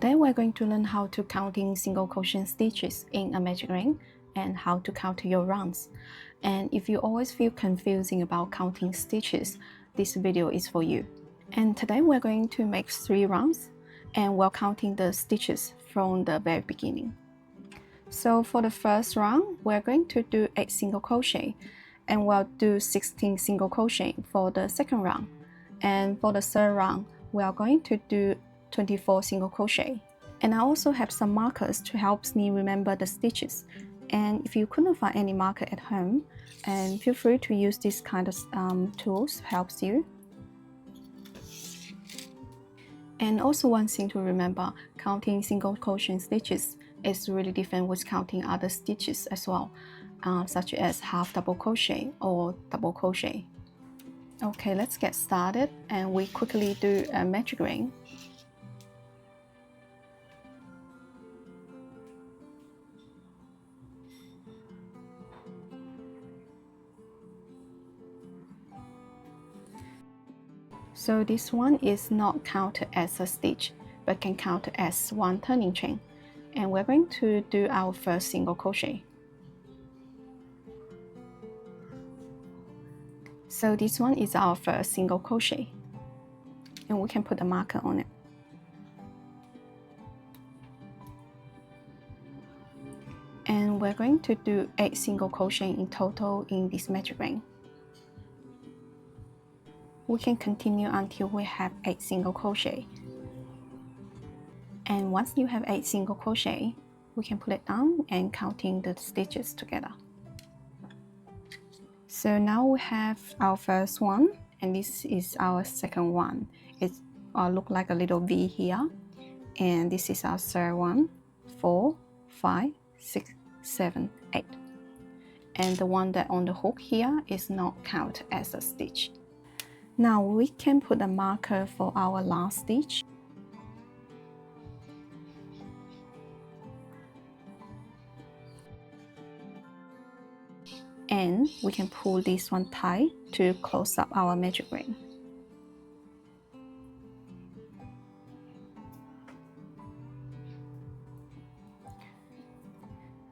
Today we're going to learn how to counting single crochet stitches in a magic ring and how to count your rounds. And if you always feel confusing about counting stitches, this video is for you. And today we're going to make 3 rounds and we're counting the stitches from the very beginning. So for the first round, we're going to do 8 single crochet and we'll do 16 single crochet for the second round. And for the third round, we are going to do 24 single crochet. And I also have some markers to help me remember the stitches. And if you couldn't find any marker at home, and feel free to use this kind of tools, helps you. And also one thing to remember, counting single crochet stitches is really different with counting other stitches as well, such as half double crochet or double crochet. Okay, let's get started and we quickly do a magic ring. So this one is not counted as a stitch, but can count as one turning chain. And we're going to do our first single crochet. So this one is our first single crochet. And we can put a marker on it. And we're going to do 8 single crochet in total in this magic ring. We can continue until we have 8 single crochet. And once you have 8 single crochet, we can put it down and counting the stitches together. So now we have our first one, and this is our second one. It looks like a little V here. And this is our third one, 4, 5, 6, 7, 8. And the one that on the hook here is not counted as a stitch. Now we can put a marker for our last stitch. And we can pull this one tight to close up our magic ring.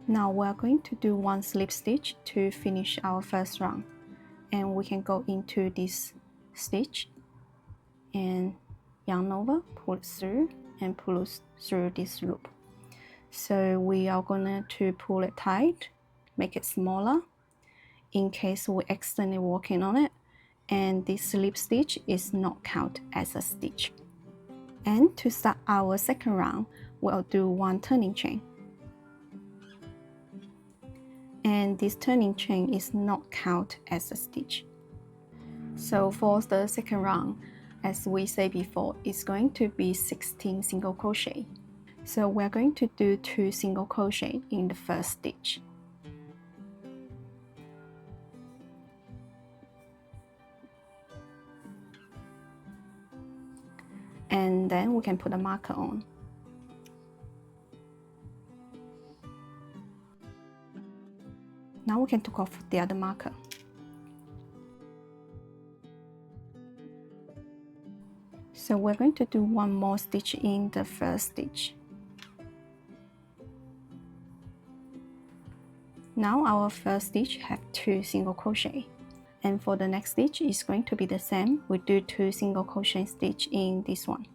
Now we're going to do 1 slip stitch to finish our first round. And we can go into this stitch and yarn over, pull it through, and pull it through this loop. So we are going to pull it tight, make it smaller in case we accidentally walking on it, and this slip stitch is not counted as a stitch. And to start our second round, we'll do 1 turning chain. And this turning chain is not counted as a stitch. So for the second round, as we said before, it's going to be 16 single crochet. So we're going to do 2 single crochet in the first stitch. And then we can put a marker on. Now we can take off the other marker. So we're going to do 1 more stitch in the first stitch. Now our first stitch have 2 single crochet. And for the next stitch, it's going to be the same. We do 2 single crochet stitch in this one.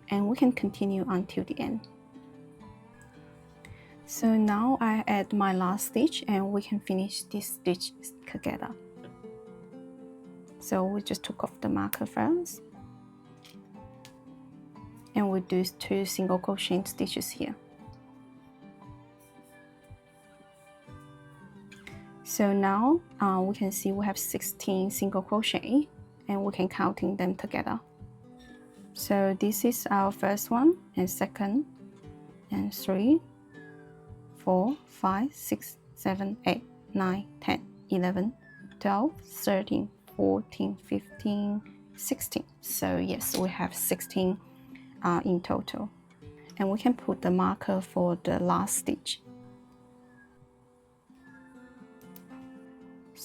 And we can continue until the end. So now I add my last stitch and we can finish this stitch together. So we just took off the marker first. And we do 2 single crochet stitches here. So now we can see we have 16 single crochet and we can counting them together. So this is our first one and second and 3, 4, 5, 6, 7, 8, 9, 10, 11, 12, 13, 14, 15, 16. So yes, we have 16 in total. And we can put the marker for the last stitch.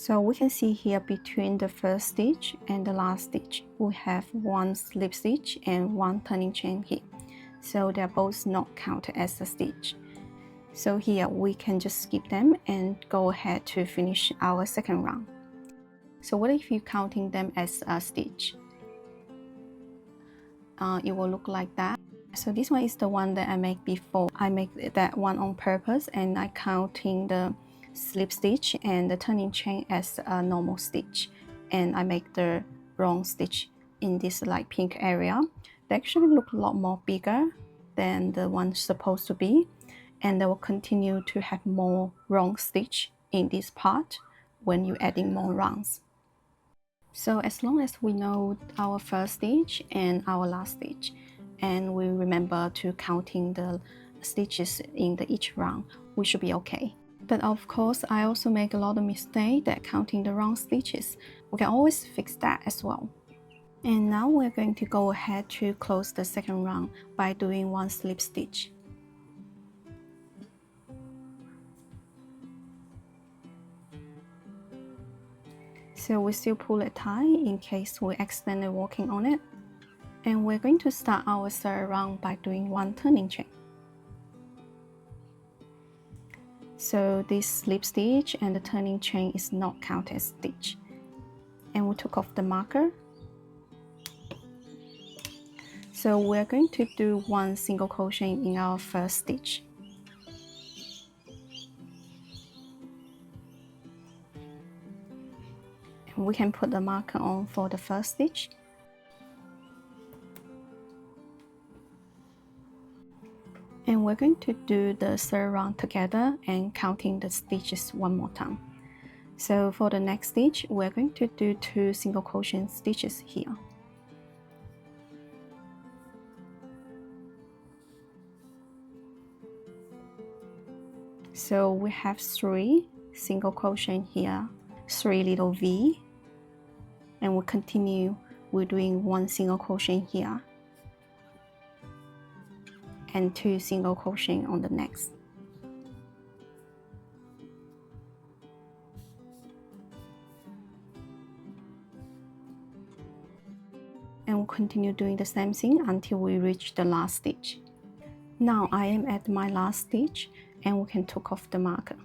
So we can see here between the first stitch and the last stitch, we have one slip stitch and one turning chain here. So they're both not counted as a stitch. So here we can just skip them and go ahead to finish our second round. So what if you're counting them as a stitch? It will look like that. So this one is the one that I made before. I make that one on purpose, and I counting the slip stitch and the turning chain as a normal stitch, and I make the wrong stitch in this like pink area. They actually look a lot more bigger than the one supposed to be, and they will continue to have more wrong stitch in this part when you're adding more rounds. So as long as we know our first stitch and our last stitch, and we remember to counting the stitches in each round, we should be okay. But of course, I also make a lot of mistakes that counting the wrong stitches. We can always fix that as well. And now we're going to go ahead to close the second round by doing one slip stitch. So we still pull it tight in case we accidentally walking on it. And we're going to start our third round by doing one turning chain. So this slip stitch and the turning chain is not counted as stitch. And we took off the marker. So we're going to do one single crochet in our first stitch. And we can put the marker on for the first stitch. And we're going to do the third round together and counting the stitches one more time. So for the next stitch, we're going to do 2 single crochet stitches here. So we have 3 single crochet here, 3 little V, and we'll continue, we're doing 1 single crochet here, and 2 single crochet on the next. And we'll continue doing the same thing until we reach the last stitch. Now I am at my last stitch, and we can take off the marker.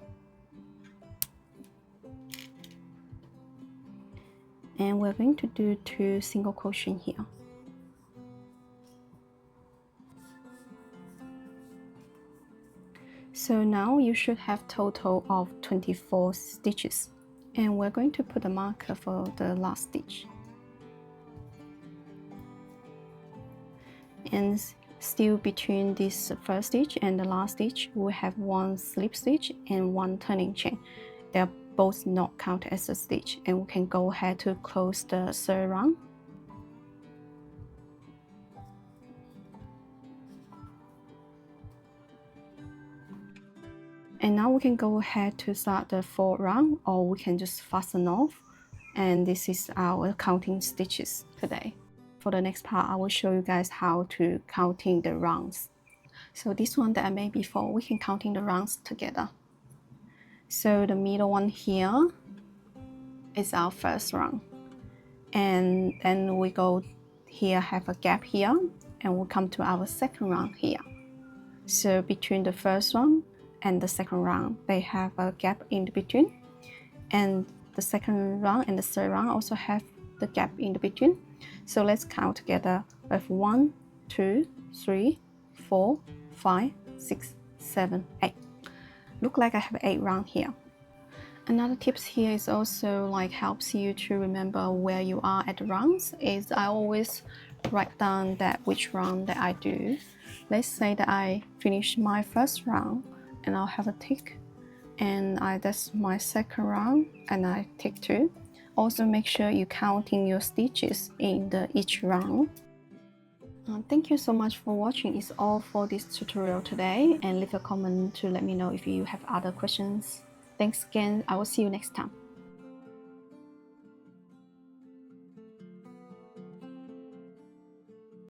And we're going to do 2 single crochet here. So now you should have total of 24 stitches. And we're going to put a marker for the last stitch. And still between this first stitch and the last stitch, we have 1 slip stitch and 1 turning chain. They're both not counted as a stitch, and we can go ahead to close the third round. And now we can go ahead to start the fourth round, or we can just fasten off. And this is our counting stitches today. For the next part, I will show you guys how to counting the rounds. So this one that I made before, we can counting the rounds together. So the middle one here is our first round. And then we go here, have a gap here, and we'll come to our second round here. So between the first round and the second round, they have a gap in between. And the second round and the third round also have the gap in between. So let's count together with 1, 2, 3, 4, 5, 6, 7, 8. Look like I have 8 rounds here. Another tips here is also like helps you to remember where you are at the rounds is I always write down that which round that I do. Let's say that I finish my first round and I'll have a tick, and that's my second round and I tick 2. Also make sure you counting your stitches in each round. Thank you so much for watching. It's all for this tutorial today, and leave a comment to let me know if you have other questions. Thanks again. I will see you next time.